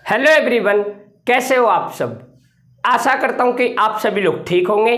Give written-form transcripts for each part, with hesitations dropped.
Hello everyone, कैसे हो आप सब। आशा करता हूं कि आप सभी लोग ठीक होंगे,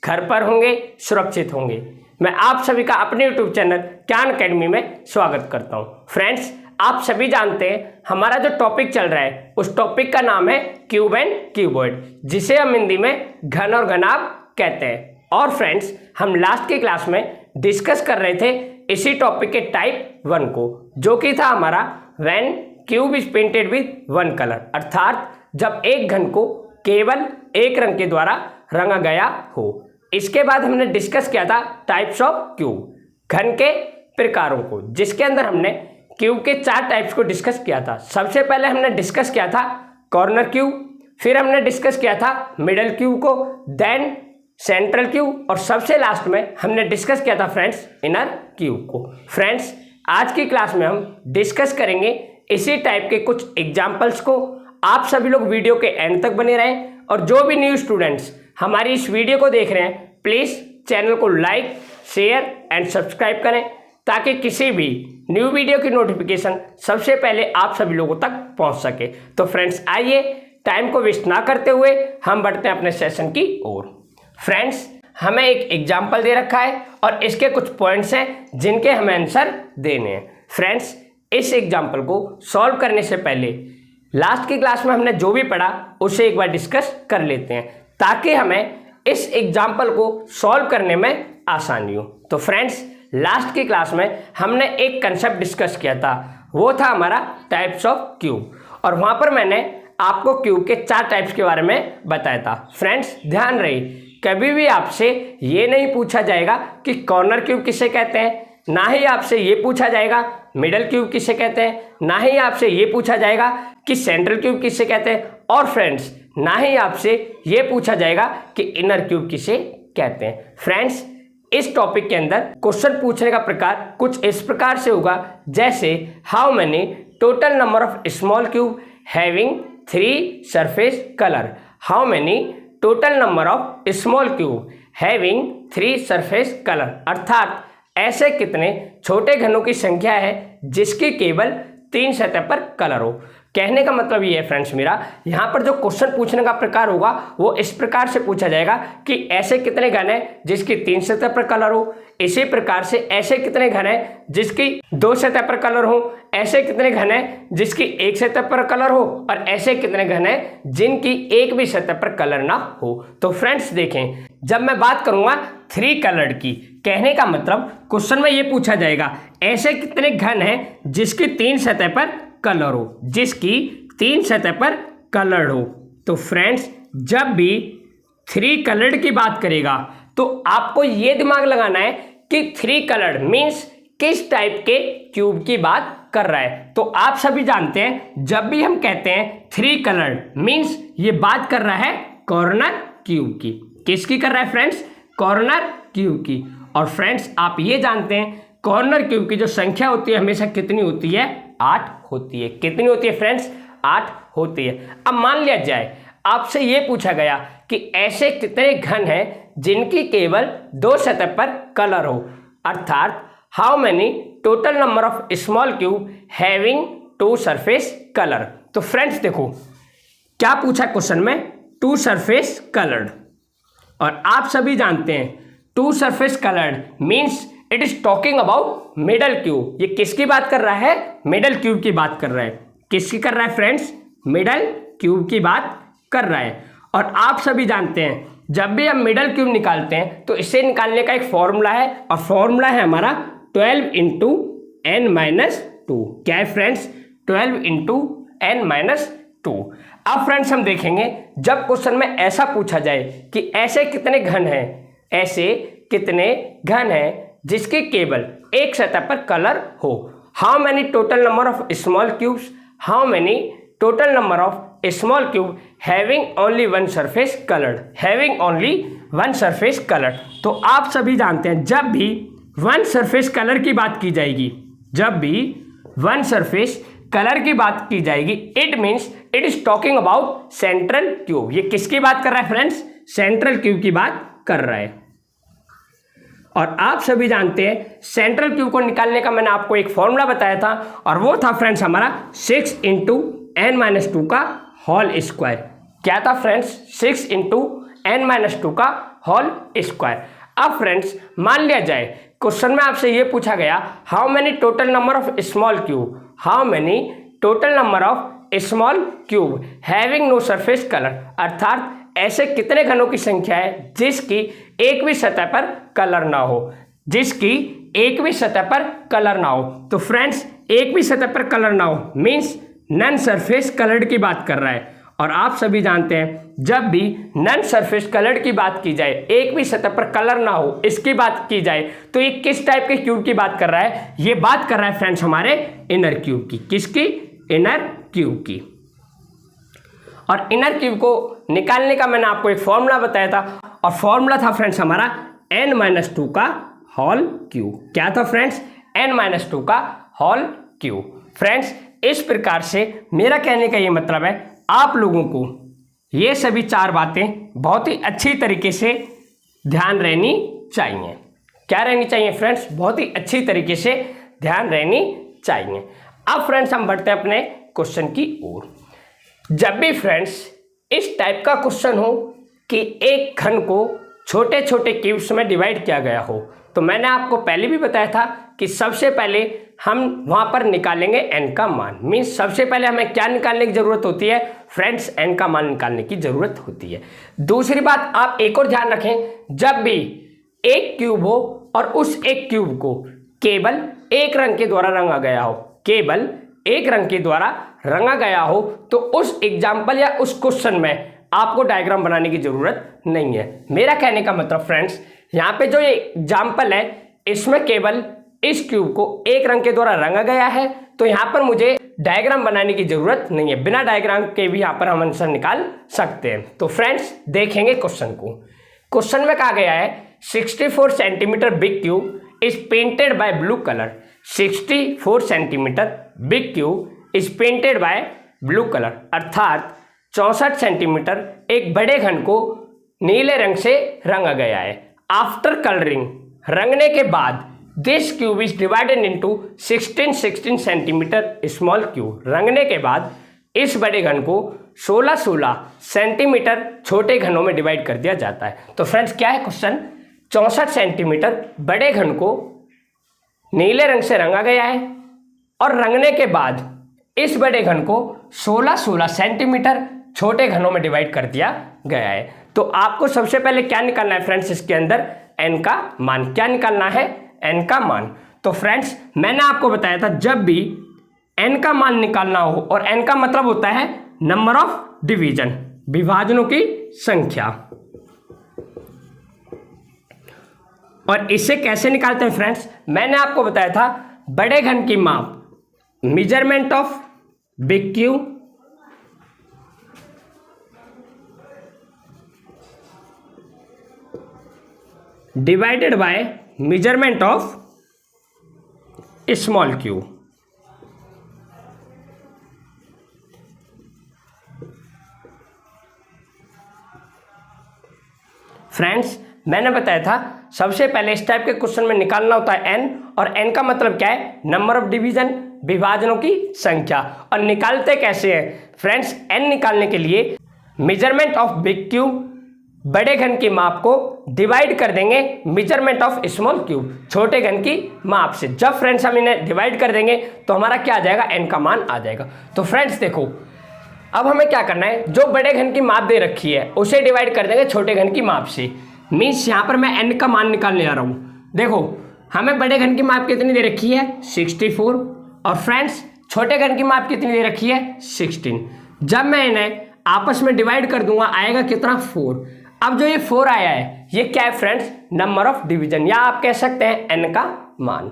घर पर होंगे, सुरक्षित होंगे। मैं आप सभी का अपने यूट्यूब चैनल ज्ञान अकेडमी में स्वागत करता हूं। फ्रेंड्स, आप सभी जानते हैं हमारा जो टॉपिक चल रहा है उस टॉपिक का नाम है क्यूब एंड क्यूबॉइड, जिसे हम हिंदी में घन और घनाभ कहते हैं। और फ्रेंड्स, हम लास्ट की क्लास में डिस्कस कर रहे थे इसी टॉपिक के टाइप 1 को, जो कि था हमारा when cube is painted with one colour, अर्थात जब एक घन को केवल एक रंग के द्वारा रंगा गया हो। इसके बाद हमने डिस्कस किया था टाइप्स ऑफ क्यूब, घन के प्रकारों को, जिसके अंदर हमने क्यूब के 4 टाइप्स को डिस्कस किया था। सबसे पहले हमने डिस्कस किया था कॉर्नर क्यूब, फिर हमने डिस्कस किया था मिडल क्यूब को, देन सेंट्रल क्यूब, और सबसे लास्ट में हमने डिस्कस किया था फ्रेंड्स इनर क्यूब को। फ्रेंड्स, आज की क्लास में हम डिस्कस करेंगे इसी टाइप के कुछ एग्जाम्पल्स को। आप सभी लोग वीडियो के एंड तक बने रहें, और जो भी न्यू स्टूडेंट्स हमारी इस वीडियो को देख रहे हैं प्लीज़ चैनल को लाइक, शेयर एंड सब्सक्राइब करें, ताकि किसी भी न्यू वीडियो की नोटिफिकेशन सबसे पहले आप सभी लोगों तक पहुंच सके। तो फ्रेंड्स, आइए टाइम को वेस्ट ना करते हुए हम बढ़ते हैं अपने सेशन की ओर। फ्रेंड्स, हमें एक एग्जाम्पल दे रखा है और इसके कुछ पॉइंट्स हैं जिनके हमें आंसर देने हैं। फ्रेंड्स, इस एग्जाम्पल को सॉल्व करने से पहले लास्ट की क्लास में हमने जो भी पढ़ा उसे एक बार डिस्कस कर लेते हैं, ताकि हमें इस एग्जाम्पल को सॉल्व करने में आसानी हो। तो फ्रेंड्स, लास्ट की क्लास में हमने एक कंसेप्ट डिस्कस किया था, वो था हमारा टाइप्स ऑफ क्यूब, और वहाँ पर मैंने आपको क्यूब के 4 टाइप्स के बारे में बताया था। फ्रेंड्स, ध्यान रहे, कभी भी आपसे ये नहीं पूछा जाएगा कि कॉर्नर क्यूब किसे कहते हैं, ना ही आपसे ये पूछा जाएगा मिडल क्यूब किसे कहते हैं, ना ही आपसे ये पूछा जाएगा कि सेंट्रल क्यूब किसे कहते हैं, और फ्रेंड्स ना ही आपसे ये पूछा जाएगा कि इनर क्यूब किसे कहते हैं। फ्रेंड्स, इस टॉपिक के अंदर क्वेश्चन पूछने का प्रकार कुछ इस प्रकार से होगा, जैसे how many total number of small cube having 3 surface colour, how many total number of small cube having 3 surface colour, अर्थात ऐसे कितने छोटे घनों की संख्या है जिसकी केवल 3 सतह पर कलर हो। कहने का मतलब ये है फ्रेंड्स मेरा, यहाँ पर जो क्वेश्चन पूछने का प्रकार होगा वो इस प्रकार से पूछा जाएगा कि ऐसे कितने घन है जिसकी 3 सतह पर कलर हो, इसी प्रकार से ऐसे कितने घन है जिसकी 2 सतह पर कलर हो, ऐसे कितने घन है जिसकी 1 सतह पर कलर हो, और ऐसे कितने घन है जिनकी एक भी सतह पर कलर ना हो। तो फ्रेंड्स देखें, जब मैं बात करूंगा 3 कलर्ड की, कहने का मतलब क्वेश्चन में ये पूछा जाएगा ऐसे कितने घन है जिसकी 3 सतह पर कलर हो, जिसकी 3 सतह पर कलर हो। तो फ्रेंड्स, जब भी 3 कलर्ड की बात करेगा तो आपको ये दिमाग लगाना है कि 3 कलर्ड मीन्स किस टाइप के क्यूब की बात कर रहा है। तो आप सभी जानते हैं जब भी हम कहते हैं 3 कलर्ड मीन्स ये बात कर रहा है कॉर्नर क्यूब की। किसकी कर रहा है फ्रेंड्स? कॉर्नर क्यूब की। और फ्रेंड्स, आप ये जानते हैं कॉर्नर क्यूब की जो संख्या होती है हमेशा कितनी होती है? 8 होती है। कितनी होती है फ्रेंड्स? 8 होती है। अब मान लिया जाए आपसे ये पूछा गया कि ऐसे कितने घन हैं जिनकी केवल 2 सतह पर कलर हो, अर्थात how many total number of small cube having 2 surface colour. तो फ्रेंड्स देखो क्या पूछा क्वेश्चन में, 2 सरफेस कलर्ड, और आप सभी जानते हैं 2 surface coloured means it is talking about middle cube. ये किसकी बात कर रहा है? मिडल क्यूब की बात कर रहा है। किसकी कर रहा है फ्रेंड्स? मिडल क्यूब की बात कर रहा है। और आप सभी जानते हैं जब भी हम मिडल क्यूब निकालते हैं तो इसे निकालने का एक फॉर्मूला है, और फॉर्मूला है हमारा 12 इंटू n माइनस 2। क्या है फ्रेंड्स? 12 into n minus 2। अब फ्रेंड्स हम देखेंगे जब क्वेश्चन में ऐसा पूछा जाए कि ऐसे कितने घन हैं, ऐसे कितने घन हैं जिसके केवल एक सतह पर कलर हो, how many total number of small cubes, how many total number of small cube having only 1 surface coloured, having only 1 surface coloured. तो आप सभी जानते हैं जब भी 1 सरफेस कलर की बात की जाएगी, जब भी 1 सरफेस कलर की बात की जाएगी, it means it is talking about central cube. ये किसकी बात कर रहा है फ्रेंड्स? सेंट्रल क्यूब की बात कर रहा है। और आप सभी जानते हैं सेंट्रल क्यूब को निकालने का मैंने आपको एक फॉर्मूला बताया था, और वो था फ्रेंड्स हमारा 6 इंटू n-2 का होल स्क्वायर। क्या था फ्रेंड्स? 6 इंटू n-2 का होल स्क्वायर। अब फ्रेंड्स मान लिया जाए क्वेश्चन में आपसे ये पूछा गया how many total number of small cube, how many total number of small cube having no surface colour, अर्थात ऐसे कितने घनों की संख्या है जिसकी एक भी सतह पर कलर ना हो, जिसकी एक भी सतह पर कलर ना हो। तो फ्रेंड्स एक भी सतह पर कलर ना हो मीन्स नन सरफेस कलर्ड की बात कर रहा है। और आप सभी जानते हैं जब भी नन सरफेस कलर्ड की बात की जाए, एक भी सतह पर कलर ना हो, इसकी बात की जाए, तो ये किस टाइप के क्यूब की बात कर रहा है? ये बात कर रहा है फ्रेंड्स हमारे इनर क्यूब की। किसकी? इनर क्यूब की। और इनर क्यूब को निकालने का मैंने आपको एक फॉर्मूला बताया था, और फॉर्मूला था फ्रेंड्स हमारा n-2 का होल क्यूब। क्या था फ्रेंड्स? n-2 का होल क्यूब। फ्रेंड्स इस प्रकार से मेरा कहने का ये मतलब है आप लोगों को ये सभी चार बातें बहुत ही अच्छी तरीके से ध्यान रहनी चाहिए। क्या रहनी चाहिए फ्रेंड्स? बहुत ही अच्छी तरीके से ध्यान रहनी चाहिए। अब फ्रेंड्स हम बढ़ते हैं अपने क्वेश्चन की ओर। जब भी फ्रेंड्स इस टाइप का क्वेश्चन हो कि एक घन को छोटे छोटे क्यूब्स में डिवाइड किया गया हो, तो मैंने आपको पहले भी बताया था कि सबसे पहले हम वहां पर निकालेंगे n का मान। मीन्स सबसे पहले हमें क्या निकालने की जरूरत होती है फ्रेंड्स? n का मान निकालने की जरूरत होती है। दूसरी बात आप एक और ध्यान रखें, जब भी एक क्यूब हो और उस एक क्यूब को केवल एक रंग के द्वारा रंगा गया हो, केवल एक रंग के द्वारा रंगा गया हो, तो उस एग्जाम्पल या उस क्वेश्चन में आपको डायग्राम बनाने की जरूरत नहीं है। मेरा कहने का मतलब फ्रेंड्स यहाँ पे जो ये एग्जाम्पल है इसमें केवल इस क्यूब को एक रंग के द्वारा रंगा गया है, तो यहाँ पर मुझे डायग्राम बनाने की जरूरत नहीं है। बिना डायग्राम के भी यहाँ पर हम आंसर निकाल सकते हैं। तो फ्रेंड्स देखेंगे क्वेश्चन को। क्वेश्चन में कहा गया है 64 centimetre big cube is painted bye blue colour. 64 centimetre big cube is painted bye blue colour, अर्थात 64 सेंटीमीटर एक बड़े घन को नीले रंग से रंगा गया है। आफ्टर कलरिंग, रंगने के बाद, this cube is divided into 16 centimetre small cube. रंगने के बाद इस बड़े घन को 16 सेंटीमीटर छोटे घनों में डिवाइड कर दिया जाता है। तो फ्रेंड्स क्या है क्वेश्चन? 64 सेंटीमीटर बड़े घन को नीले रंग से रंगा गया है और रंगने के बाद इस बड़े घन को 16 सेंटीमीटर छोटे घनों में डिवाइड कर दिया गया है। तो आपको सबसे पहले क्या निकालना है फ्रेंड्स? इसके अंदर n का मान। क्या निकालना है? n का मान। तो फ्रेंड्स मैंने आपको बताया था जब भी n का मान निकालना हो, और n का मतलब होता है नंबर ऑफ डिवीजन, विभाजनों की संख्या। और इसे कैसे निकालते हैं फ्रेंड्स? मैंने आपको बताया था बड़े घन की माप, measurement of big cube divided by measurement of small cube. Friends मैंने बताया था सबसे पहले इस टाइप के क्वेश्चन में निकालना होता है n, और n का मतलब क्या है? नंबर ऑफ डिवीजन, विभाजनों की संख्या। और निकालते कैसे हैं फ्रेंड्स? n निकालने के लिए मेजरमेंट ऑफ बिग क्यूब, बड़े घन की माप को डिवाइड कर देंगे मेजरमेंट ऑफ स्मॉल क्यूब, छोटे घन की माप से। जब फ्रेंड्स हम इन्हें डिवाइड कर देंगे तो हमारा क्या आ जाएगा? n का मान आ जाएगा। तो फ्रेंड्स देखो अब हमें क्या करना है, जो बड़े घन की माप दे रखी है उसे डिवाइड कर देंगे छोटे घन की माप से। मीन्स यहाँ पर मैं n का मान निकालने जा रहा हूँ। देखो हमें बड़े घन की माप कितनी दे रखी है? 64, और फ्रेंड्स छोटे घन की माप कितनी दे रखी है? 16। जब मैं इन्हें आपस में डिवाइड कर दूंगा आएगा कितना? 4। अब जो ये 4 आया है ये क्या है फ्रेंड्स? नंबर ऑफ डिवीजन, या आप कह सकते हैं n का मान।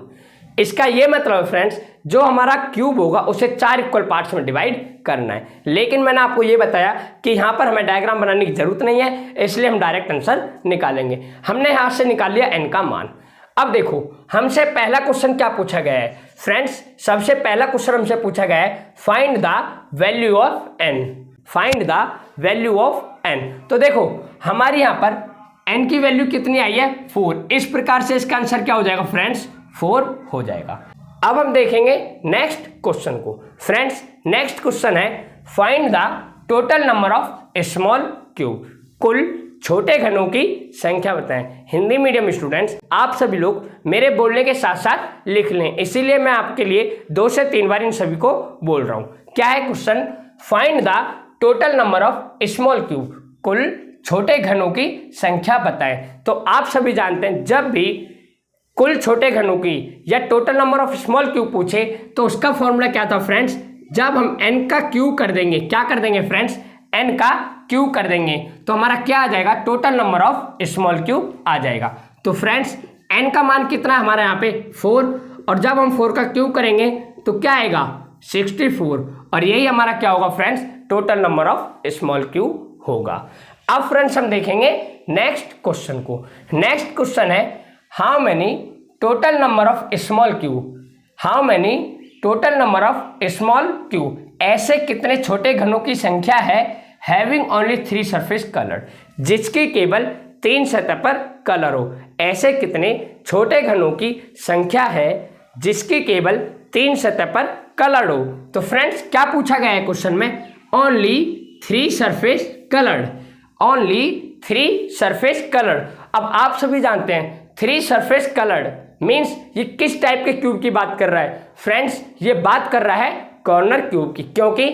इसका ये मतलब है फ्रेंड्स जो हमारा क्यूब होगा उसे 4 इक्वल पार्ट्स में डिवाइड करना है। लेकिन मैंने आपको ये बताया कि यहाँ पर हमें डायग्राम बनाने की जरूरत नहीं है, इसलिए हम डायरेक्ट आंसर निकालेंगे। हमने यहाँ से निकाल लिया n का मान। अब देखो हमसे पहला क्वेश्चन क्या पूछा गया है फ्रेंड्स? सबसे पहला क्वेश्चन हमसे पूछा गया है find the value of n, find the value of n। तो देखो हमारी यहाँ पर n की वैल्यू कितनी आई है? 4। इस प्रकार से इसका आंसर क्या हो जाएगा फ्रेंड्स? 4 हो जाएगा। अब हम देखेंगे नेक्स्ट क्वेश्चन को। फ्रेंड्स नेक्स्ट क्वेश्चन है find the total number of small cube, कुल छोटे घनों की संख्या बताएं। हिंदी मीडियम स्टूडेंट्स, आप सभी लोग मेरे बोलने के साथ साथ लिख लें, इसीलिए मैं आपके लिए 2 से 3 बार इन सभी को बोल रहा हूं। क्या है question? Find the total number of small cube, कुल छोटे घनों की संख्या बताएं। तो आप सभी जानते हैं जब भी कुल छोटे घनों की या total number of small cube पूछे तो उसका फॉर्मूला क्या था फ्रेंड्स? जब हम n का क्यूब कर देंगे, क्या कर देंगे फ्रेंड्स? n का क्यूब कर देंगे तो हमारा क्या आ जाएगा? Total number of small cube आ जाएगा। तो फ्रेंड्स n का मान कितना है हमारे यहाँ पे? 4, और जब हम 4 का क्यूब करेंगे तो क्या आएगा? 64, और यही हमारा क्या होगा friends? Total number of small cube होगा। अब फ्रेंड्स हम देखेंगे नेक्स्ट क्वेश्चन को। नेक्स्ट क्वेश्चन है how many total number of small cube, how many total number of small cube, ऐसे कितने छोटे घनों की संख्या है हैविंग ओनली 3 सरफेस कलर, जिसकी केवल 3 सतह पर कलर हो। ऐसे कितने छोटे घनों की संख्या है जिसकी केवल 3 सतह पर कलर हो। तो फ्रेंड्स क्या पूछा गया है क्वेश्चन में? Only 3 surface coloured, only 3 surface coloured. अब आप सभी जानते हैं 3 सरफेस कलर्ड मीन्स ये किस टाइप के क्यूब की बात कर रहा है? फ्रेंड्स ये बात कर रहा है कॉर्नर क्यूब की, क्योंकि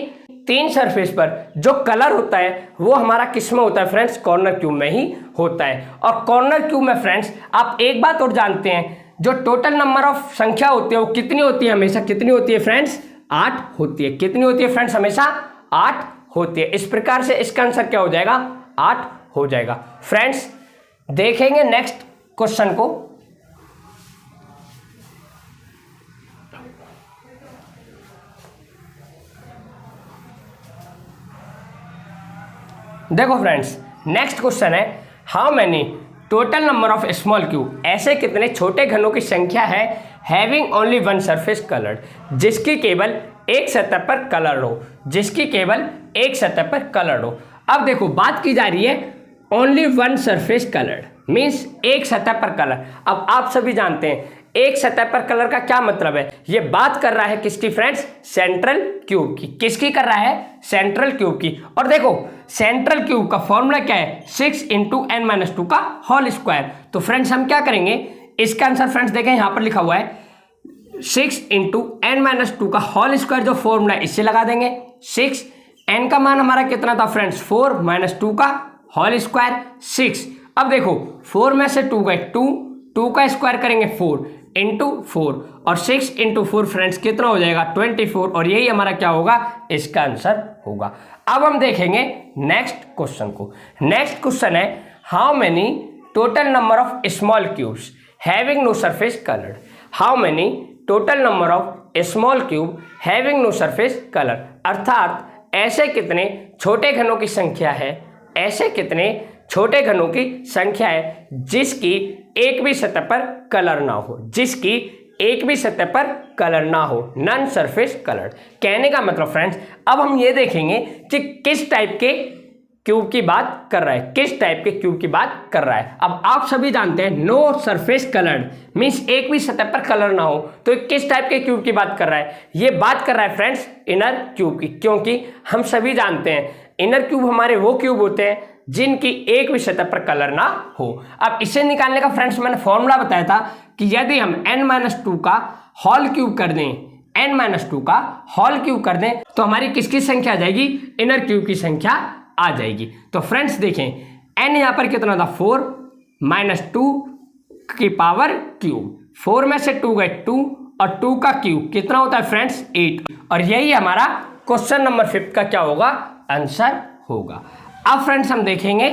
3 सरफेस पर जो कलर होता है वो हमारा किस में होता है फ्रेंड्स? कॉर्नर क्यूब में ही होता है। और कॉर्नर क्यूब में फ्रेंड्स आप एक बात और जानते हैं, जो टोटल नंबर ऑफ संख्या होती है वो कितनी होती है? हमेशा कितनी होती है फ्रेंड्स? 8 होती है। कितनी होती है फ्रेंड्स? हमेशा 8 होती है। इस प्रकार से इसका आंसर क्या हो जाएगा? 8 हो जाएगा। फ्रेंड्स देखेंगे नेक्स्ट क्वेश्चन को। देखो फ्रेंड्स नेक्स्ट क्वेश्चन है how many total number of small cube, ऐसे कितने छोटे घनों की संख्या है हैविंग ओनली 1 सरफेस कलर, जिसकी केवल एक सतह पर कलर हो, जिसकी केवल एक सतह पर कलर हो। अब देखो बात की जा रही है ओनली 1 सरफेस कलर मीन्स एक सतह पर कलर। अब आप सभी जानते हैं एक सतह पर कलर का क्या मतलब है? ये बात कर रहा है किसकी फ्रेंड्स? सेंट्रल क्यूब की। किसकी कर रहा है? सेंट्रल क्यूब की। और देखो सेंट्रल क्यूब का फॉर्मूला क्या है? 6 × n-2 का होल स्क्वायर। तो फ्रेंड्स हम क्या करेंगे? इसका आंसर फ्रेंड्स देखें यहाँ पर लिखा हुआ है 6 × n-2 का होल स्क्वायर, जो फॉर्मूला इससे लगा देंगे। 6 n का मान हमारा कितना था फ्रेंड्स? 4 - 2 का होल स्क्वायर 6। अब देखो 4 में से 2 गए 2 का स्क्वायर करेंगे 4 × 4, और 6 × 4 फ्रेंड्स कितना हो जाएगा? 24, और यही हमारा क्या होगा? इसका आंसर होगा। अब हम देखेंगे नेक्स्ट क्वेश्चन को। नेक्स्ट क्वेश्चन है how many total number of small cubes having no surface colour, how many total number of small cube having no surface colour, अर्थात ऐसे कितने छोटे घनों की संख्या है, ऐसे कितने छोटे घनों की संख्या है जिसकी एक भी सतह पर कलर ना हो, जिसकी एक भी सतह पर कलर ना हो, नॉन सरफेस कलर। कहने का मतलब फ्रेंड्स अब हम ये देखेंगे कि किस टाइप के क्यूब की बात कर रहा है, किस टाइप के क्यूब की बात कर रहा है। अब आप सभी जानते हैं नो सरफेस कलर्ड मीन्स एक भी सतह पर कलर ना हो, तो किस टाइप के क्यूब की बात कर रहा है? ये बात कर रहा है फ्रेंड्स इनर क्यूब की, क्योंकि हम सभी जानते हैं इनर क्यूब हमारे वो क्यूब होते हैं जिनकी एक भी सतह पर कलर ना हो। अब इसे निकालने का फ्रेंड्स मैंने फॉर्मूला बताया था कि यदि हम n-2 का होल क्यूब कर दें, n-2 का होल क्यूब कर दें तो हमारी किसकी संख्या आ जाएगी? इनर क्यूब की संख्या आ जाएगी। तो फ्रेंड्स देखें n यहाँ पर कितना था? 4 - 2 की पावर क्यूब, 4 में से 2 गए 2, और 2 का क्यूब कितना होता है फ्रेंड्स? 8, और यही हमारा क्वेश्चन नंबर 5 का क्या होगा? आंसर होगा। अब फ्रेंड्स हम देखेंगे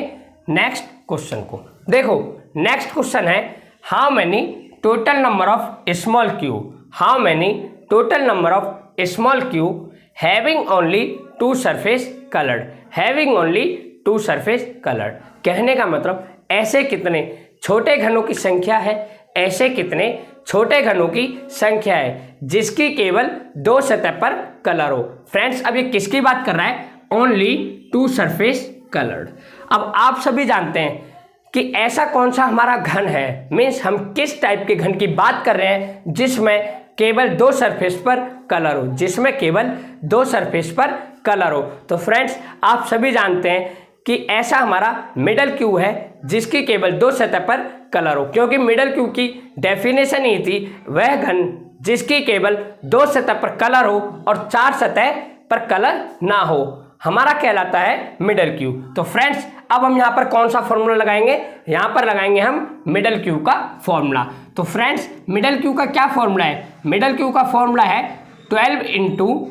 नेक्स्ट क्वेश्चन को। देखो नेक्स्ट क्वेश्चन है how many total number of small cube, how many total number of small cube having only 2 surface coloured, having only 2 surface coloured. कहने का मतलब ऐसे कितने छोटे घनों की संख्या है, ऐसे कितने छोटे घनों की संख्या है जिसकी केवल 2 सतह पर कलर हो। फ्रेंड्स अब ये किसकी बात कर रहा है? Only 2 surface coloured. अब आप सभी जानते हैं कि ऐसा कौन सा हमारा घन है, मीन्स हम किस टाइप के घन की बात कर रहे हैं जिसमें केवल 2 सरफेस पर कलर हो, जिसमें केवल 2 सरफेस पर कलर हो। तो फ्रेंड्स आप सभी जानते हैं कि ऐसा हमारा मिडल क्यूब है जिसकी केवल 2 सतह पर कलर हो, क्योंकि मिडल क्यूब की डेफिनेशन ही थी वह घन जिसकी केवल 2 सतह पर कलर हो और 4 सतह पर कलर ना हो, हमारा कहलाता है मिडल क्यूब। तो फ्रेंड्स अब हम यहाँ पर कौन सा फॉर्मूला लगाएंगे, यहाँ पर लगाएंगे हम मिडल क्यूब का फॉर्मूला। तो फ्रेंड्स मिडल क्यूब का क्या फॉर्मूला है, मिडल क्यूब का फॉर्मूला है 12 इंटू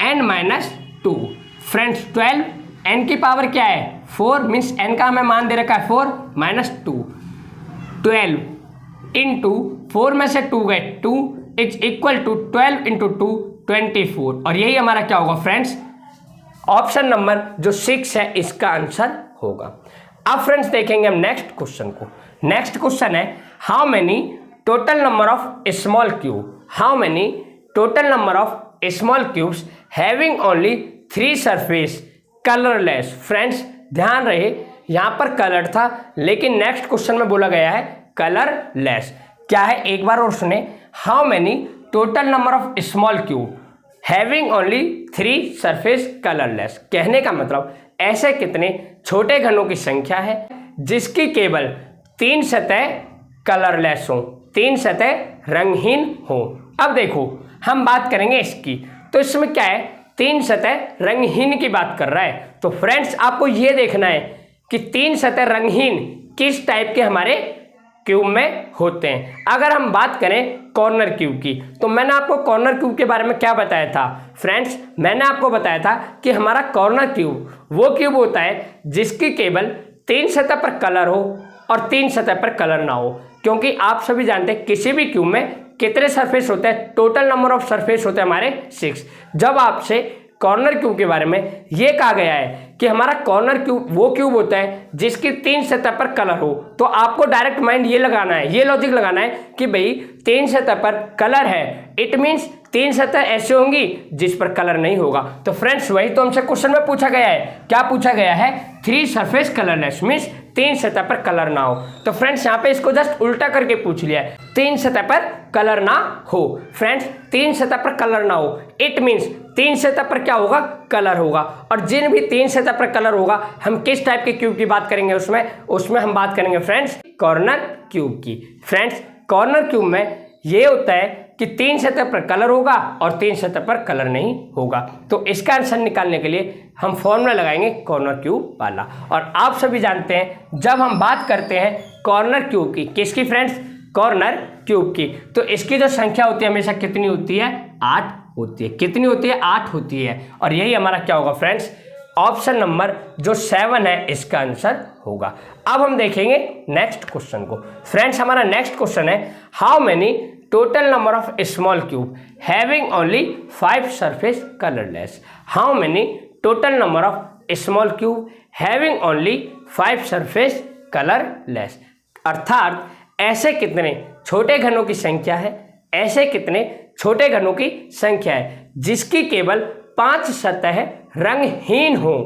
n-2। फ्रेंड्स 12 n की पावर क्या है 4, मीन्स n का हमें मान दे रखा है 4 - 2। 12 इंटू 4 में से 2 गए 2 इज इक्वल टू 12 इंटू 2 24। और यही हमारा क्या होगा फ्रेंड्स, ऑप्शन नंबर जो 6 है इसका आंसर होगा। अब फ्रेंड्स देखेंगे हम नेक्स्ट क्वेश्चन को। नेक्स्ट क्वेश्चन है how many total number of small cube, how many total number of small cubes having only 3 surface colourless. Friends ध्यान रहे यहाँ पर कलर था लेकिन नेक्स्ट क्वेश्चन में बोला गया है कलरलेस। क्या है एक बार और सुने, how many total number of small cube having only 3 surface colourless. कहने का मतलब ऐसे कितने छोटे घनों की संख्या है जिसकी केवल 3 सतह कलरलेस हो, 3 सतह रंगहीन हो। अब देखो हम बात करेंगे इसकी, तो इसमें क्या है 3 सतह रंगहीन की बात कर रहा है। तो फ्रेंड्स आपको ये देखना है कि 3 सतह रंगहीन किस टाइप के हमारे क्यूब में होते हैं। अगर हम बात करें कॉर्नर क्यूब की, तो मैंने आपको कॉर्नर क्यूब के बारे में क्या बताया था फ्रेंड्स, मैंने आपको बताया था कि हमारा कॉर्नर क्यूब वो क्यूब होता है जिसकी केवल 3 सतह पर कलर हो और 3 सतह पर कलर ना हो। क्योंकि आप सभी जानते हैं किसी भी क्यूब में कितने सरफेस होते हैं, टोटल नंबर ऑफ सरफेस होते हैं हमारे 6। जब आपसे कॉर्नर क्यूब के बारे में ये कहा गया है कि हमारा कॉर्नर क्यूब वो क्यूब होता है जिसकी 3 सतह पर कलर हो, तो आपको डायरेक्ट माइंड ये लगाना है, ये लॉजिक लगाना है कि भाई 3 सतह पर कलर है, इट मीन्स 3 सतह ऐसे होंगी जिस पर कलर नहीं होगा। तो फ्रेंड्स वही तो हमसे क्वेश्चन में पूछा गया है, क्या पूछा गया है 3 सरफेस कलरलेस, मीन्स 3 सतह पर कलर ना हो। तो फ्रेंड्स यहाँ पे इसको जस्ट उल्टा करके पूछ लिया है, 3 सतह पर कलर ना हो। फ्रेंड्स 3 सतह पर कलर ना हो इट मीन्स 3 सतह पर क्या होगा कलर होगा। और जिन भी 3 सतह पर कलर होगा हम किस टाइप के क्यूब की बात करेंगे, उसमें हम बात करेंगे फ्रेंड्स कॉर्नर क्यूब की। फ्रेंड्स कॉर्नर क्यूब में ये होता है कि 3 सतह पर कलर होगा और 3 सतह पर कलर नहीं होगा। तो इसका आंसर निकालने के लिए हम फॉर्मूला लगाएंगे कॉर्नर क्यूब वाला। और आप सभी जानते हैं जब हम बात करते हैं कॉर्नर क्यूब की, किसकी फ्रेंड्स, कॉर्नर क्यूब की, तो इसकी जो संख्या होती है हमेशा कितनी होती है 8 होती है। कितनी होती है 8 होती है। और यही हमारा क्या होगा फ्रेंड्स, ऑप्शन नंबर जो 7 है इसका आंसर होगा। अब हम देखेंगे नेक्स्ट क्वेश्चन को। फ्रेंड्स हमारा नेक्स्ट क्वेश्चन है how many total number of small cube having only 5 surface colourless. How many total number of small cube having only 5 surface colourless. अर्थात ऐसे कितने छोटे घनों की संख्या है, ऐसे कितने छोटे घनों की संख्या है जिसकी केवल 5 सतह रंगहीन हो,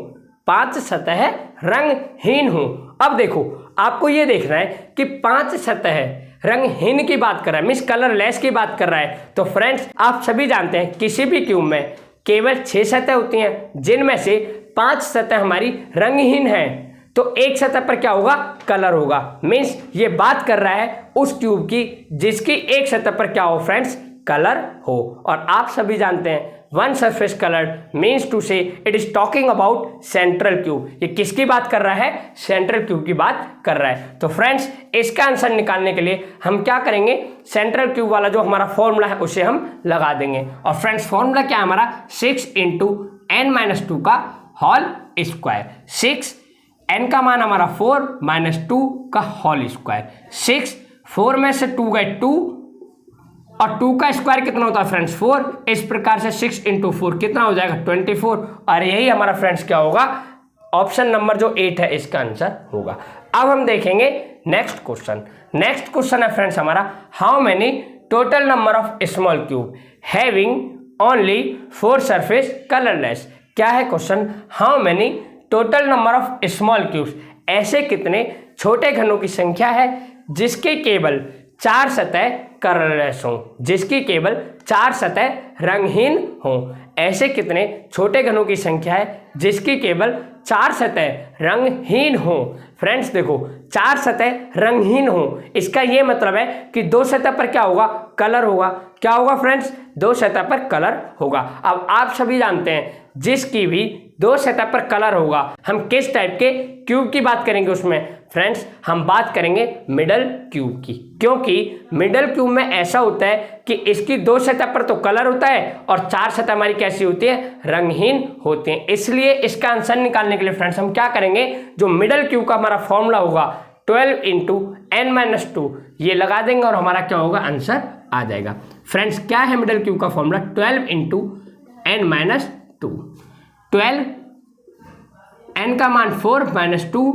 5 सतह रंगहीन हो। अब देखो आपको ये देखना है कि 5 सतह रंगहीन की बात कर रहा है, मीन्स कलरलेस की बात कर रहा है। तो फ्रेंड्स आप सभी जानते हैं किसी भी क्यूब में केवल 6 सतह होती हैं जिनमें से 5 सतह हमारी रंगहीन है, तो एक सतह पर क्या होगा कलर होगा। मीन्स ये बात कर रहा है उस ट्यूब की जिसकी एक सतह पर क्या हो फ्रेंड्स कलर हो। और आप सभी जानते हैं one surface colour means to say it is talking about central cube. ये किसकी बात कर रहा है, सेंट्रल क्यूब की बात कर रहा है। तो फ्रेंड्स इसका आंसर निकालने के लिए हम क्या करेंगे, सेंट्रल क्यूब वाला जो हमारा फॉर्मूला है उसे हम लगा देंगे। और फ्रेंड्स फॉर्मूला क्या है हमारा 6 × n-2 का होल स्क्वायर। 6 n का मान हमारा 4 - 2 का होल स्क्वायर। 6 4 में से 2 गए 2 और 2 का स्क्वायर कितना होता है फ्रेंड्स 4। इस प्रकार से 6 × 4 कितना हो जाएगा 24। और यही हमारा फ्रेंड्स क्या होगा, ऑप्शन नंबर जो 8 है इसका आंसर होगा। अब हम देखेंगे नेक्स्ट क्वेश्चन। नेक्स्ट क्वेश्चन है फ्रेंड्स हमारा how many total number of small cube having only 4 surface colourless. क्या है question, how many total number of small cubes, ऐसे कितने छोटे घनों की संख्या है जिसके केवल 4 सतह कलरलेस हो, जिसकी केवल 4 सतह रंगहीन हो। ऐसे कितने छोटे घनों की संख्या है जिसकी केवल 4 सतह रंगहीन हो। फ्रेंड्स देखो, 4 सतह रंगहीन हो, इसका ये मतलब है कि 2 सतह पर क्या होगा, कलर होगा। क्या होगा फ्रेंड्स, 2 सतह पर कलर होगा। अब आप सभी जानते हैं जिसकी भी 2 सतह पर कलर होगा, हम किस टाइप के क्यूब की बात करेंगे उसमें। फ्रेंड्स हम बात करेंगे मिडल क्यूब की, क्योंकि मिडल क्यूब में ऐसा होता है कि इसकी 2 सतह पर तो कलर होता है और 4 सतह हमारी कैसी होती है, रंगहीन होती हैं। इसलिए इसका आंसर निकालने के लिए फ्रेंड्स हम क्या करेंगे, जो मिडल क्यूब का हमारा फॉर्मूला होगा 12 इंटू n-2 ये लगा देंगे और हमारा क्या होगा, आंसर आ जाएगा। फ्रेंड्स क्या है मिडल क्यूब का फॉर्मूला, 12 इंटू n-2। 12 n का मान 4 -2,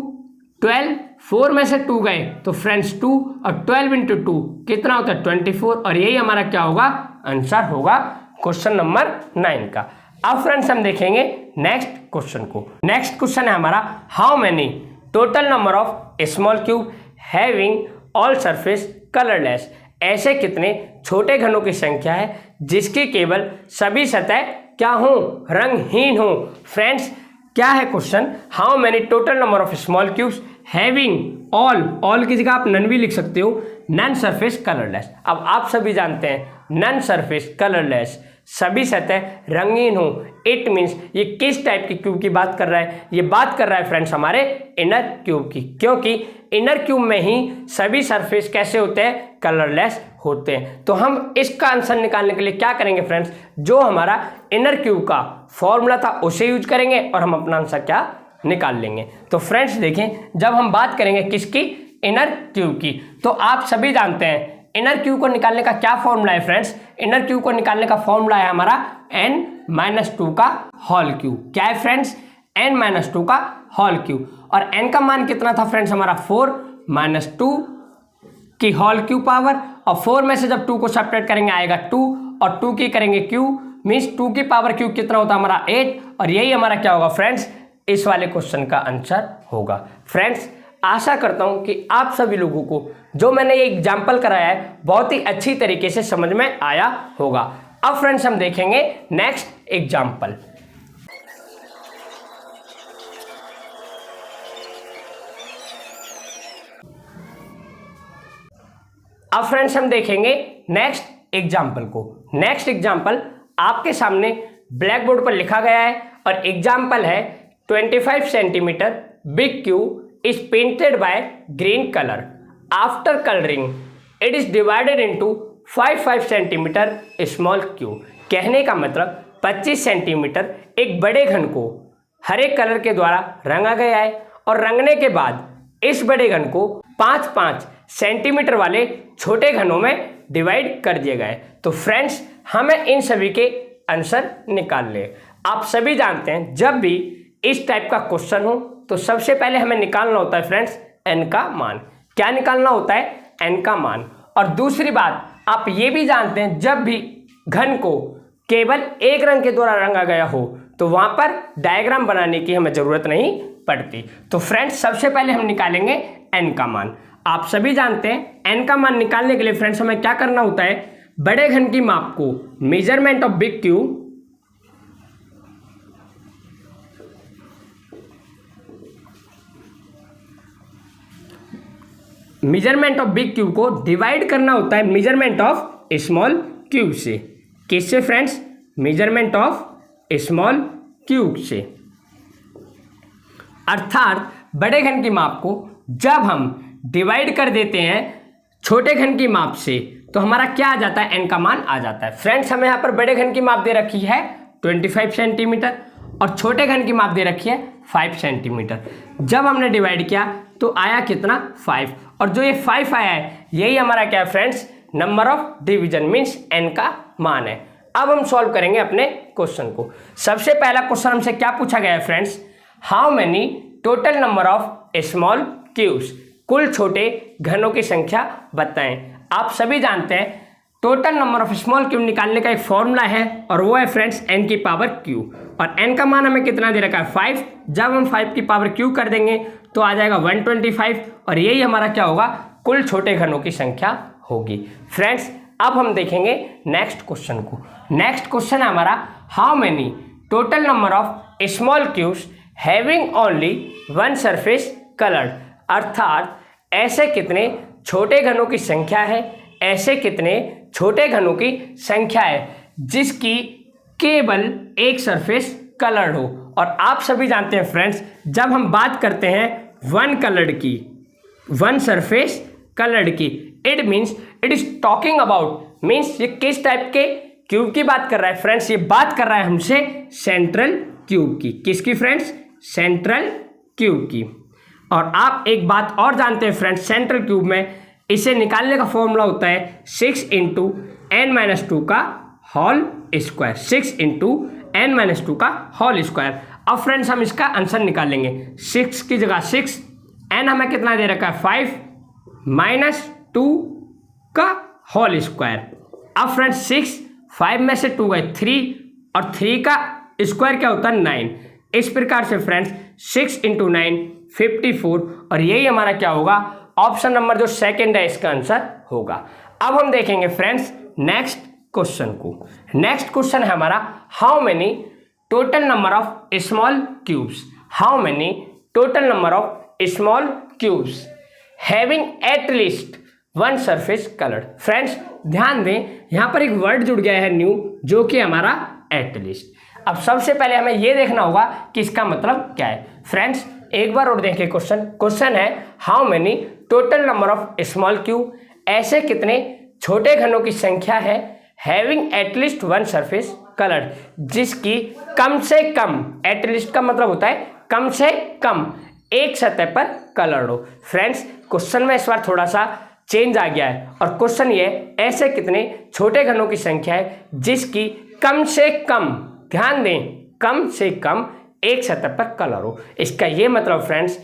12 4 में से 2 गए तो फ्रेंड्स 2 और 12 इंटू 2 कितना होता है 24, और यही हमारा क्या होगा, आंसर होगा क्वेश्चन नंबर 9 का। अब फ्रेंड्स हम देखेंगे नेक्स्ट क्वेश्चन को। नेक्स्ट क्वेश्चन है हमारा, how many total number of small cube having all surface colourless. ऐसे कितने छोटे घनों की संख्या है जिसकी केवल सभी सतह क्या हो, रंगहीन हो। फ्रेंड्स क्या है question, how many total number of small cubes having all की जगह आप नन भी लिख सकते हो, नन सरफेस कलरलेस। अब आप सभी जानते हैं नन सरफेस कलरलेस, सभी सतह रंगीन हो, इट मीन्स ये किस टाइप की क्यूब की बात कर रहा है, ये बात कर रहा है फ्रेंड्स हमारे इनर क्यूब की, क्योंकि इनर क्यूब में ही सभी सरफेस कैसे होते हैं, कलरलेस होते हैं। तो हम इसका आंसर निकालने के लिए क्या करेंगे फ्रेंड्स, जो हमारा इनर क्यूब का फॉर्मूला था उसे यूज करेंगे और हम अपना आंसर क्या निकाल लेंगे। तो फ्रेंड्स देखें, जब हम बात करेंगे किसकी, इनर क्यूब की, तो आप सभी जानते हैं इनर क्यूब को निकालने का क्या फॉर्मूला है फ्रेंड्स, इनर क्यूब को निकालने का फॉर्मूला है हमारा n-2 का होल क्यूब। क्या है फ्रेंड्स, n-2 का होल क्यूब, और n का मान कितना था फ्रेंड्स हमारा 4 -2 की होल क्यूब पावर, और 4 में से जब 2 को सब्ट्रैक्ट करेंगे आएगा 2, और 2 की करेंगे क्यूब, मीन्स 2 की पावर क्यूब कितना होता है हमारा 8, और यही हमारा क्या होगा फ्रेंड्स, इस वाले क्वेश्चन का आंसर होगा। फ्रेंड्स आशा करता हूं कि आप सभी लोगों को जो मैंने ये एग्जाम्पल कराया है बहुत ही अच्छी तरीके से समझ में आया होगा। अब फ्रेंड्स हम देखेंगे नेक्स्ट एग्जाम्पल। अब फ्रेंड्स हम देखेंगे नेक्स्ट एग्जाम्पल को। नेक्स्ट एग्जाम्पल आपके सामने ब्लैक बोर्ड पर लिखा गया है और एग्जाम्पल है 25 centimetre big cube is painted by green color. After coloring, it is divided into 5 centimeter small cube. कहने का मतलब 25 सेंटीमीटर एक बड़े घन को हरे कलर के द्वारा रंगा गया है, और रंगने के बाद इस बड़े घन को 5 सेंटीमीटर वाले छोटे घनों में डिवाइड कर दिया गया है। तो फ्रेंड्स हमें इन सभी के आंसर निकाल ले। आप सभी जानते हैं जब भी इस टाइप का क्वेश्चन हो तो सबसे पहले हमें निकालना होता है फ्रेंड्स n का मान। क्या निकालना होता है, n का मान। और दूसरी बात आप ये भी जानते हैं जब भी घन को केवल एक रंग के द्वारा रंगा गया हो तो वहां पर डायग्राम बनाने की हमें जरूरत नहीं पड़ती। तो फ्रेंड्स सबसे पहले हम निकालेंगे n का मान। आप सभी जानते हैं n का मान निकालने के लिए फ्रेंड्स हमें क्या करना होता है, बड़े घन की माप को मेजरमेंट ऑफ बिग क्यूब को डिवाइड करना होता है मेजरमेंट ऑफ स्मॉल क्यूब से। किससे friends, measurement of small cube से। अर्थात बड़े घन की माप को जब हम डिवाइड कर देते हैं छोटे घन की माप से तो हमारा क्या आ जाता है, n का मान आ जाता है। फ्रेंड्स हमें यहाँ पर बड़े घन की माप दे रखी है 25 सेंटीमीटर और छोटे घन की माप दे रखी है 5 सेंटीमीटर। जब हमने डिवाइड किया तो आया कितना, 5, और जो ये 5 आया है यही हमारा क्या है friends, number of division means n का मान है। अब हम सॉल्व करेंगे अपने क्वेश्चन को। सबसे पहला क्वेश्चन हमसे क्या पूछा गया है friends, how many total number of small cubes, कुल छोटे घनों की संख्या बताएं। आप सभी जानते हैं total number of small cube निकालने का एक फॉर्मूला है और वो है फ्रेंड्स n की पावर q, और n का मान हमें कितना दे रखा है 5। जब हम 5 की पावर q कर देंगे तो आ जाएगा 125, और यही हमारा क्या होगा, कुल छोटे घनों की संख्या होगी। फ्रेंड्स अब हम देखेंगे नेक्स्ट क्वेश्चन को। नेक्स्ट क्वेश्चन है हमारा, how many total number of small cubes having only one surface coloured, अर्थात ऐसे कितने छोटे घनों की संख्या है, ऐसे कितने छोटे घनों की संख्या है जिसकी केवल एक सरफेस कलर्ड हो। और आप सभी जानते हैं फ्रेंड्स, जब हम बात करते हैं वन कलर्ड की, वन सरफेस कलर्ड की, it means it is talking about, means ये किस टाइप के क्यूब की बात कर रहा है फ्रेंड्स, ये बात कर रहा है हमसे सेंट्रल क्यूब की। किसकी फ्रेंड्स? सेंट्रल क्यूब की। और आप एक बात और जानते हैं फ्रेंड्स, सेंट्रल क्यूब में इसे निकालने का फॉर्मूला होता है 6 इंटू n-2 का होल स्क्वायर, 6 इंटू n-2 का होल स्क्वायर। अब फ्रेंड्स हम इसका आंसर निकालेंगे। 6 की जगह 6, n हमें कितना दे रखा है 5, -2 का होल स्क्वायर। अब फ्रेंड्स 6, 5 में से 2 गए 3, और 3 का स्क्वायर क्या होता है 9। इस प्रकार से फ्रेंड्स 6 इंटू 9 54, और यही हमारा क्या होगा, ऑप्शन नंबर जो सेकंड है इसका आंसर होगा। अब हम देखेंगे फ्रेंड्स नेक्स्ट क्वेश्चन को। नेक्स्ट क्वेश्चन है हमारा, how many total number of small cubes, how many total number of small cubes having at least one surface coloured. Friends ध्यान दें, यहां पर एक वर्ड जुड़ गया है न्यू, जो कि हमारा एट लीस्ट। अब सबसे पहले हमें यह देखना होगा कि इसका मतलब क्या है। फ्रेंड्स एक बार और देखें क्वेश्चन। क्वेश्चन है how many total number of small cube, ऐसे कितने छोटे घनों की संख्या है having at least one surface coloured, जिसकी कम से कम, एटलीस्ट का मतलब होता है कम से कम एक सतह पर कलर्ड हो। फ्रेंड्स क्वेश्चन में इस बार थोड़ा सा चेंज आ गया है, और क्वेश्चन ये ऐसे कितने छोटे घनों की संख्या है जिसकी कम से कम, ध्यान दें, कम से कम एक सतह पर कलर हो। इसका ये मतलब फ्रेंड्स,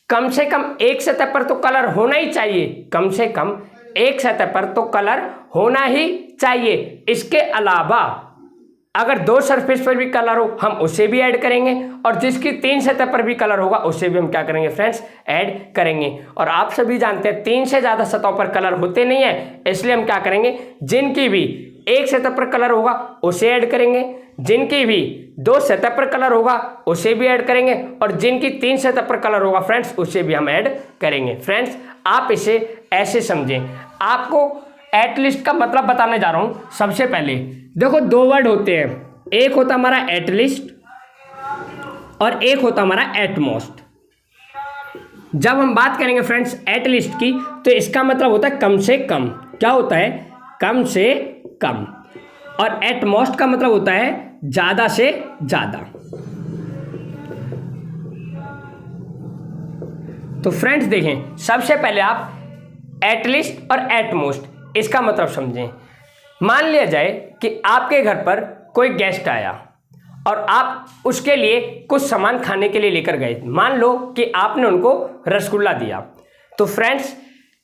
कम से कम एक सतह पर तो कलर होना ही चाहिए, कम से कम एक सतह पर तो कलर होना ही चाहिए। इसके अलावा अगर 2 सरफेस पर भी कलर हो हम उसे भी ऐड करेंगे, और जिसकी 3 सतह पर भी कलर होगा उसे भी हम क्या करेंगे फ्रेंड्स, ऐड करेंगे। और आप सभी जानते हैं 3 से ज़्यादा सतहों पर कलर होते नहीं है, इसलिए हम क्या करेंगे, जिनकी भी एक सतह पर कलर होगा उसे ऐड करेंगे, जिनकी भी 2 सतह पर कलर होगा उसे भी ऐड करेंगे, और जिनकी 3 सतह पर कलर होगा फ्रेंड्स उसे भी हम ऐड करेंगे। फ्रेंड्स आप इसे ऐसे समझें, आपको एटलीस्ट का मतलब बताने जा रहा हूं। सबसे पहले देखो 2 वर्ड होते हैं, एक होता हमारा एटलीस्ट और एक होता हमारा एटमोस्ट। जब हम बात करेंगे फ्रेंड्स एटलीस्ट की, तो इसका मतलब होता है कम से कम। क्या होता है? कम से कम। और एटमोस्ट का मतलब होता है ज्यादा से ज्यादा। तो फ्रेंड्स देखें, सबसे पहले आप एटलीस्ट और एटमोस्ट इसका मतलब समझें। मान लिया जाए कि आपके घर पर कोई गेस्ट आया और आप उसके लिए कुछ सामान खाने के लिए लेकर गए। मान लो कि आपने उनको रसगुल्ला दिया, तो फ्रेंड्स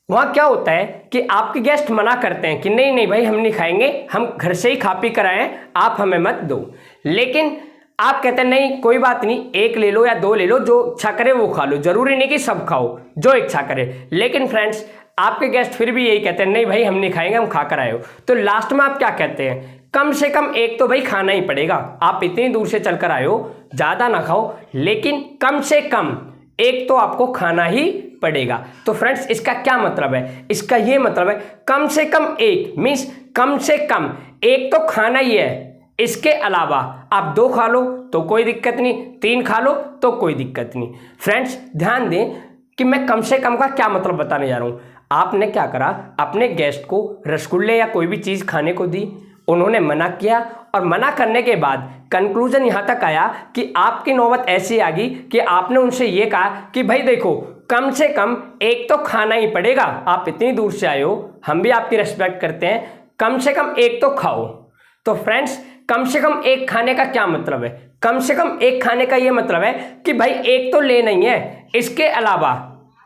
वहाँ क्या होता है कि आपके गेस्ट मना करते हैं कि नहीं नहीं भाई हम नहीं खाएंगे, हम घर से ही खा पी कर आए हैं, आप हमें मत दो। लेकिन आप कहते हैं नहीं कोई बात नहीं, 1 ले लो या 2 ले लो, जो इच्छा करे वो खा लो, जरूरी नहीं कि सब खाओ, जो इच्छा करे। लेकिन फ्रेंड्स आपके गेस्ट फिर भी यही कहते हैं नहीं भाई हम नहीं खाएंगे, हम खा कर आए हो। तो लास्ट में आप क्या कहते हैं, कम से कम एक तो भाई खाना ही पड़ेगा, आप इतनी दूर से चलकर आए हो, ज़्यादा ना खाओ लेकिन कम से कम एक तो आपको खाना ही पड़ेगा। तो फ्रेंड्स इसका क्या मतलब है, इसका ये मतलब है कम से कम एक, मीन्स कम से कम एक तो खाना ही है, इसके अलावा आप 2 खा लो तो कोई दिक्कत नहीं, 3 खा लो तो कोई दिक्कत नहीं। फ्रेंड्स ध्यान दें कि मैं कम से कम का क्या मतलब बताने जा रहा हूँ। आपने क्या करा, अपने गेस्ट को रसगुल्ले या कोई भी चीज़ खाने को दी, उन्होंने मना किया, और मना करने के बाद कंक्लूजन यहाँ तक आया कि आपकी नौबत ऐसी आ गई कि आपने उनसे ये कहा कि भाई देखो कम से कम एक तो खाना ही पड़ेगा, आप इतनी दूर से आए हो, हम भी आपकी रिस्पेक्ट करते हैं, कम से कम एक तो खाओ। तो फ्रेंड्स कम से कम एक खाने का क्या मतलब है, कम से कम एक खाने का ये मतलब है कि भाई एक तो लेना ही है, इसके अलावा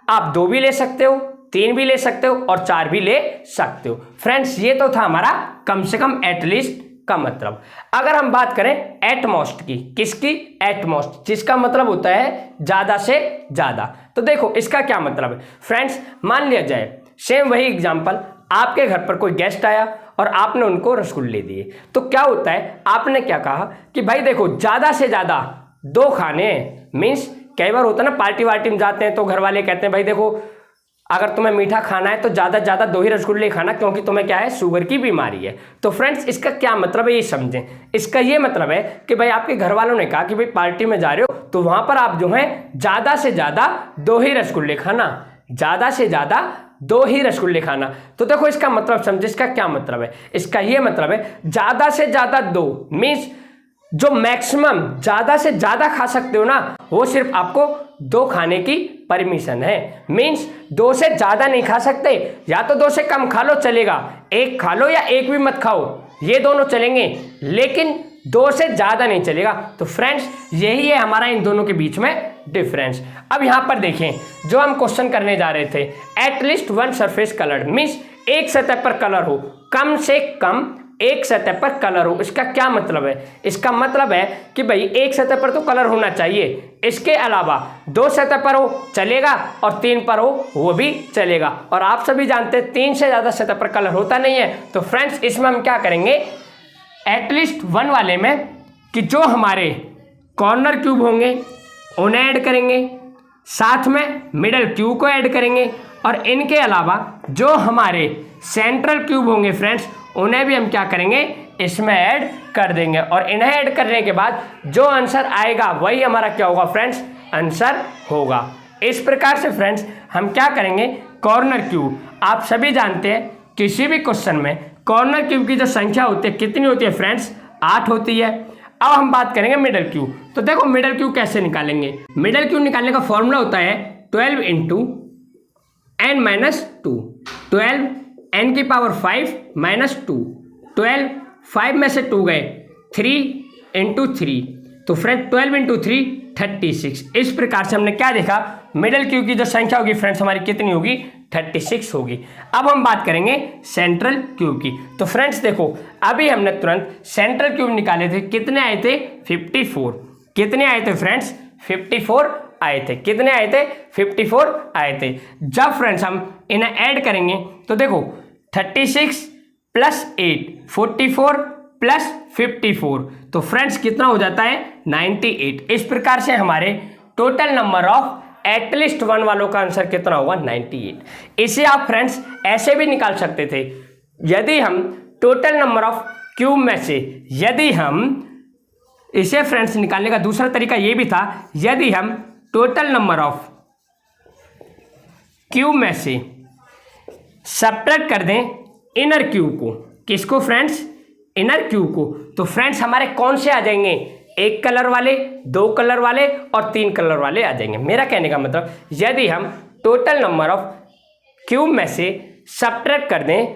आप 2 भी ले सकते हो, 3 भी ले सकते हो और 4 भी ले सकते हो। फ्रेंड्स ये तो था हमारा कम से कम एटलीस्ट का मतलब। अगर हम बात करें एटमोस्ट की, किसकी? एटमोस्ट, जिसका मतलब होता है ज्यादा से ज्यादा। तो देखो इसका क्या मतलब है फ्रेंड्स, मान लिया जाए सेम वही एग्जांपल, आपके घर पर कोई गेस्ट आया और आपने उनको रसगुल्ले दिए। तो क्या होता है, आपने क्या कहा कि भाई देखो ज़्यादा से ज़्यादा 2 खाने हैं। मीन्स कई बार होता है ना, पार्टी वार्टी में जाते हैं तो घर वाले कहते हैं भाई देखो अगर तुम्हें मीठा खाना है तो ज़्यादा से ज़्यादा 2 ही रसगुल्ले खाना, क्योंकि तुम्हें क्या है, शुगर की बीमारी है। तो फ्रेंड्स इसका क्या मतलब है ये समझें। इसका ये मतलब है कि भाई आपके घर वालों ने कहा कि भाई पार्टी में जा रहे हो तो वहाँ पर आप जो है ज़्यादा से ज़्यादा 2 ही रसगुल्ले खाना, ज़्यादा से ज़्यादा 2 ही रसगुल्ले खाना। तो देखो इसका मतलब समझे, इसका क्या मतलब है। इसका ये मतलब है ज़्यादा से ज़्यादा 2 मीन्स जो मैक्सिमम ज़्यादा से ज़्यादा खा सकते हो ना, वो सिर्फ आपको 2 खाने की परमिशन है। मीन्स 2 से ज़्यादा नहीं खा सकते, या तो 2 से कम खा लो चलेगा, 1 खा लो या 1 भी मत खाओ, ये दोनों चलेंगे, लेकिन 2 से ज़्यादा नहीं चलेगा। तो फ्रेंड्स यही है हमारा इन दोनों के बीच में डिफरेंस। अब यहाँ पर देखें, जो हम क्वेश्चन करने जा रहे थे, एटलीस्ट 1 सरफेस कलर मीन्स एक सतह पर कलर हो, कम से कम एक सतह पर कलर हो। इसका क्या मतलब है, इसका मतलब है कि भाई एक सतह पर तो कलर होना चाहिए, इसके अलावा 2 सतह पर हो चलेगा और 3 पर हो वो भी चलेगा। और आप सभी जानते हैं 3 से ज़्यादा सतह पर कलर होता नहीं है। तो फ्रेंड्स इसमें हम क्या करेंगे, एटलीस्ट 1 वाले में कि जो हमारे कॉर्नर क्यूब होंगे उन्हें ऐड करेंगे, साथ में मिडल क्यूब को ऐड करेंगे, और इनके अलावा जो हमारे सेंट्रल क्यूब होंगे फ्रेंड्स उन्हें भी हम क्या करेंगे, इसमें ऐड कर देंगे। और इन्हें ऐड करने के बाद जो आंसर आएगा वही हमारा क्या होगा फ्रेंड्स, आंसर होगा। इस प्रकार से फ्रेंड्स हम क्या करेंगे, कॉर्नर क्यूब, आप सभी जानते हैं किसी भी क्वेश्चन में कॉर्नर क्यूब की जो संख्या होती है कितनी होती है फ्रेंड्स, 8 होती है। अब हम बात करेंगे मिडल क्यूब। तो देखो मिडल क्यूब कैसे निकालेंगे, मिडल क्यूब निकालने का फॉर्मूला होता है 12 × n-2, 12 n की पावर 5 - 2, 12 5 में से 2 गए, 3 × 3, तो फ्रेंड 12 × 3 36। इस प्रकार से हमने क्या देखा, मिडल क्यूब की जो संख्या होगी फ्रेंड्स हमारी कितनी होगी, 36 होगी। अब हम बात करेंगे सेंट्रल क्यूब की। तो फ्रेंड्स देखो अभी हमने तुरंत सेंट्रल क्यूब निकाले थे, कितने आए थे, 54। कितने आए थे फ्रेंड्स, 54 आए थे। कितने आए थे, 54 आए थे। जब फ्रेंड्स हम इन्हें ऐड करेंगे तो देखो 36 + 8 44 + 54, तो फ्रेंड्स कितना हो जाता है, 98। इस प्रकार से हमारे टोटल नंबर ऑफ एटलीस्ट 1 वालों का आंसर कितना होगा, 98। इसे आप फ्रेंड्स ऐसे भी निकाल सकते थे, यदि हम टोटल नंबर ऑफ क्यूब में से, यदि हम इसे फ्रेंड्स निकालने का दूसरा तरीका ये भी था, यदि हम टोटल नंबर ऑफ क्यूब में से सब्ट्रैक्ट कर दें इनर क्यूब को, किसको फ्रेंड्स, इनर क्यूब को, तो फ्रेंड्स हमारे कौन से आ जाएंगे, 1 कलर वाले, 2 कलर वाले और 3 कलर वाले आ जाएंगे। मेरा कहने का मतलब यदि हम टोटल नंबर ऑफ क्यूब में से सब्ट्रैक्ट कर दें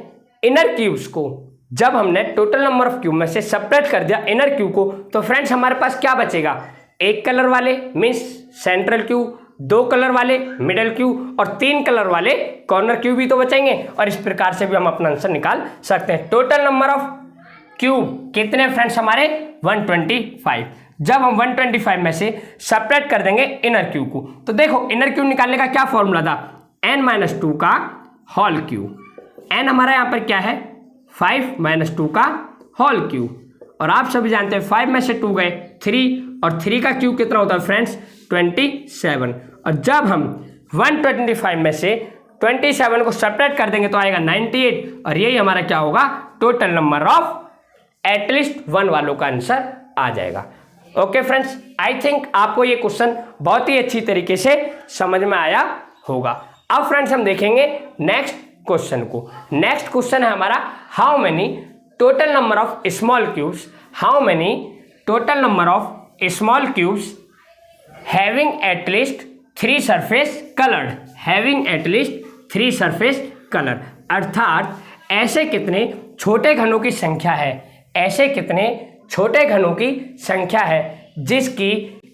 इनर क्यूब्स को, जब हमने टोटल नंबर ऑफ क्यूब में से सब्ट्रैक्ट कर दिया इनर क्यूब को, तो फ्रेंड्स हमारे पास क्या बचेगा, 1 कलर वाले मीन्स सेंट्रल क्यूब, 2 कलर वाले मिडल क्यूब और 3 कलर वाले कॉर्नर क्यूब भी तो बचेंगे। और इस प्रकार से भी हम अपना आंसर निकाल सकते हैं। टोटल नंबर ऑफ क्यूब कितने फ्रेंड्स हमारे, 125। जब हम 125 में से सब्ट्रैक्ट कर देंगे इनर क्यूब को, तो देखो इनर क्यूब निकालने का क्या फॉर्मूला था, n - 2 का होल क्यूब। n हमारा यहाँ पर क्या है, 5 - 2 का होल क्यूब, और आप सभी जानते हैं 5 में से 2 गए 3, और 3 का क्यूब कितना होता है फ्रेंड्स, 27। और जब हम 125 में से 27 को सब्ट्रैक्ट कर देंगे तो आएगा 98, और यही हमारा क्या होगा, टोटल नंबर ऑफ एटलीस्ट 1 वालों का आंसर आ जाएगा। ओके फ्रेंड्स, आई थिंक आपको ये क्वेश्चन बहुत ही अच्छी तरीके से समझ में आया होगा। अब फ्रेंड्स हम देखेंगे नेक्स्ट क्वेश्चन को। नेक्स्ट क्वेश्चन है हमारा, how many total number of small cubes, how many total number of small cubes having at least 3 surface coloured, having at least 3 surface colour, अर्थात ऐसे कितने छोटे घनों की संख्या है, ऐसे कितने छोटे घनों की संख्या है जिसकी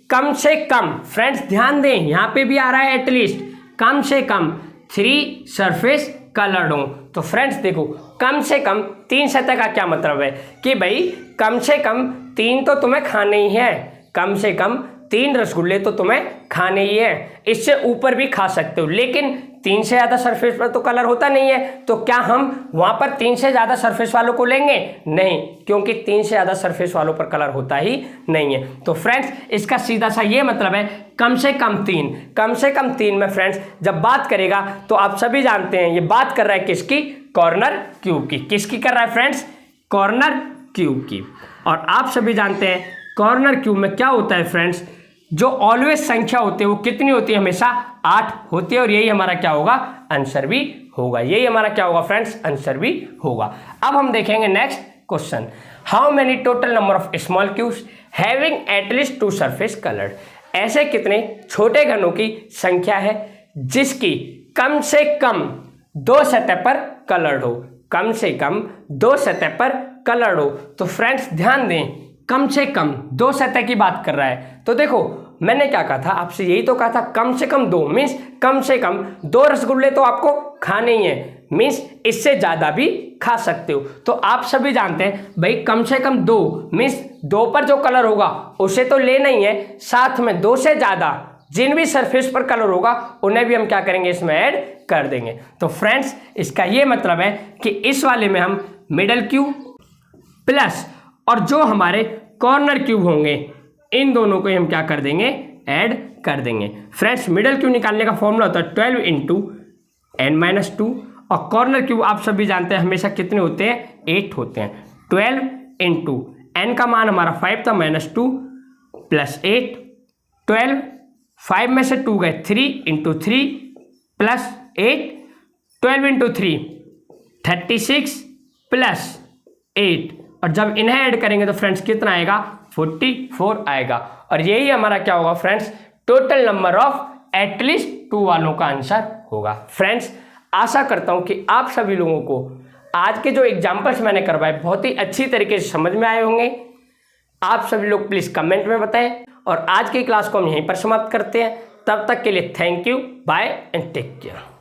कम से कम, फ्रेंड्स ध्यान दें यहाँ पे भी आ रहा है एटलीस्ट, कम से कम 3 सरफेस कलर्ड हो। तो फ्रेंड्स देखो कम से कम 3 सतह का क्या मतलब है कि भाई कम से कम 3 तो तुम्हें खाने ही है, कम से कम 3 रसगुल्ले तो तुम्हें खाने ही है, इससे ऊपर भी खा सकते हो, लेकिन 3 से ज़्यादा सरफेस पर तो कलर होता नहीं है, तो क्या हम वहाँ पर 3 से ज़्यादा सरफेस वालों को लेंगे? नहीं, क्योंकि 3 से ज़्यादा सरफेस वालों पर कलर होता ही नहीं है। तो फ्रेंड्स इसका सीधा सा ये मतलब है कम से कम 3, कम से कम 3 में फ्रेंड्स जब बात करेगा तो आप सभी जानते हैं ये बात कर रहा है किसकी? कॉर्नर क्यूब की। किसकी कर रहा है फ्रेंड्स? कॉर्नर क्यूब की। और आप सभी जानते हैं कॉर्नर क्यूब में क्या होता है फ्रेंड्स, जो ऑलवेज संख्या होती है वो कितनी होती है? हमेशा 8 होती है, और यही हमारा क्या होगा? आंसर भी होगा। यही हमारा क्या होगा फ्रेंड्स? आंसर भी होगा। अब हम देखेंगे next question, how many total number of small cubes having at least 2 surface coloured. ऐसे कितने छोटे घनों की संख्या है जिसकी कम से कम 2 सतह पर कलर्ड हो? कम से कम 2 सतह पर कलर्ड हो। तो फ्रेंड्स ध्यान दें, कम से कम 2 सतह की बात कर रहा है। तो देखो मैंने क्या कहा था आपसे, यही तो कहा था कम से कम 2 मीन्स कम से कम 2 रसगुल्ले तो आपको खाने ही है, मीन्स इससे ज़्यादा भी खा सकते हो। तो आप सभी जानते हैं भाई कम से कम 2 मीन्स 2 पर जो कलर होगा उसे तो लेना ही है, साथ में 2 से ज़्यादा जिन भी सरफेस पर कलर होगा उन्हें भी हम क्या करेंगे? इसमें ऐड कर देंगे। तो फ्रेंड्स इसका ये मतलब है कि इस वाले में हम मिडल क्यूब प्लस और जो हमारे कॉर्नर क्यूब होंगे इन दोनों को हम क्या कर देंगे? ऐड कर देंगे। फ्रेंड्स मिडल क्यूब निकालने का फॉर्मूला होता है 12 × n-2, और कॉर्नर क्यूब आप सभी जानते हैं हमेशा कितने होते हैं? 8 होते हैं। 12 × n का मान हमारा 5 था, -2 + 8, 12, 5 में से 2 गए, 3 × 3 + 8, 12 × 3 36 + 8, और जब इन्हें ऐड करेंगे तो फ्रेंड्स कितना आएगा? 44 आएगा। और यही हमारा क्या होगा friends? Total number of at least 2 वालों का आंसर होगा। फ्रेंड्स आशा करता हूं कि आप सभी लोगों को आज के जो एग्जाम्पल्स मैंने करवाए बहुत ही अच्छी तरीके से समझ में आए होंगे। आप सभी लोग प्लीज़ कमेंट में बताएं, और आज की क्लास को हम यहीं पर समाप्त करते हैं। तब तक के लिए thank you, bye and take care.